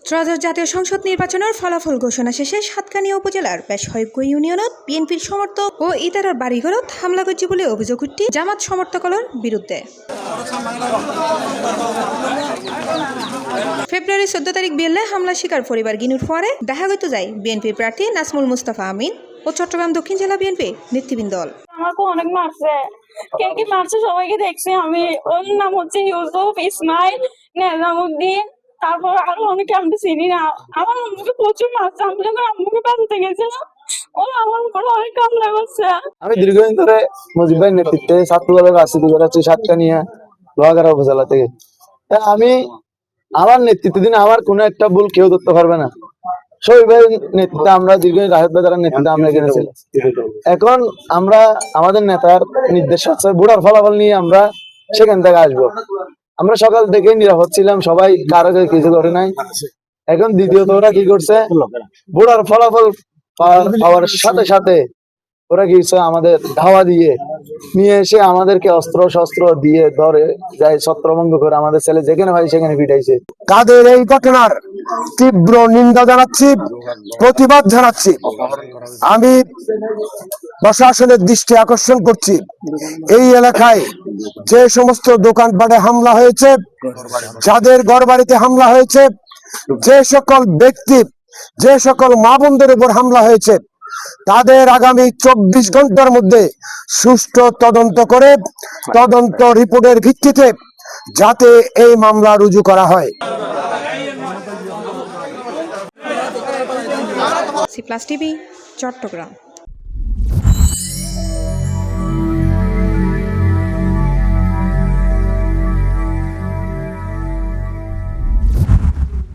ত্রয়োদশ জাতীয় সংসদ নির্বাচনের ফলাফল ঘোষণা শেষে সাতকানিয়া উপজেলার বেশ কয়েকটি ইউনিয়নত বিএনপির সমর্থক ও ইতারার বাড়িঘরত হামলা করছে বলে অভিযোগ উঠছে জামাত সমর্থকদের বিরুদ্ধে। ফেব্রুয়ারি 14 তারিখ বিকেলে হামলা শিকার পরিবার গিনুর পরে দেখা করতে যায় বিএনপি প্রার্থী নাজমুল মুস্তাফা আমিন ও চট্টগ্রাম দক্ষিণ জেলা বিএনপি নেতৃবৃন্দ দল। আমাকে অনেক মারছে, কে কি মারছে সবাইকে দেখছি আমি। ওর নাম হচ্ছে ইউসুফ, ইসমাইল, নেজামুদ্দিন, তারপর আরো অনেকে আমি চিনি না। আমার আম্মুকে প্রচুর মারছে। আমি যখন আম্মুকে বাঁচাতে গেছিলাম ওরা আমার উপর অনেক হামলা করছে। আমি দীর্ঘদিন ধরে মুজিব ভাইয়ের নেতৃত্বে ছাত্র দলের রাজনীতি করেছি সাতকানিয়া লোহাগাড়া উপজেলা থেকে। আমি আমার নেতৃত্বাধীন আমার কোনো একটা ভুল কেউ ধরতে পারবে না। শহীদ ভাইয়ের নেতৃত্বে আমরা দীর্ঘদিন রাহেদ ভাই দ্বারা নেতৃত্বে আমরা এখানে ছিলাম। এখন আমরা আমাদের নেতার নির্দেশ হচ্ছে ভোটার ফলাফল নিয়ে আমরা সেখান থেকে আসবো। আমরা সকাল থেকে নিরাপদ ছিলাম, সবাই কারো কিছু করে নাই। এখন দ্বিতীয়ত ওরা কি করছে, ভোটার ফলাফল পাওয়ার সাথে সাথে ওরা কি আমাদের ধাওয়া দিয়ে নিয়ে এসে আমাদেরকে অস্ত্র শস্ত্র দিয়ে ধরে যাই ছত্রভঙ্গ করে আমাদের ছেলে যেখানে ভাই সেখানে পিটাইছে। তাদের এই ঘটনার তীব্র নিন্দা জানাচ্ছি, প্রতিবাদ জানাচ্ছি। আমি প্রশাসনের দৃষ্টি আকর্ষণ করছি, এই এলাকায় যে সমস্ত দোকানপাটে হামলা হয়েছে, যাদের ঘর বাড়িতে হামলা হয়েছে, যে সকল ব্যক্তি যে সকল মা বোনদের উপর হামলা হয়েছে, তাদের আগামী 24 ঘন্টার মধ্যে সুষ্ঠু তদন্ত করে তদন্ত রিপোর্টের ভিত্তিতে যাতে এই মামলা রুজু করা হয়। C plus TV, Chittagong.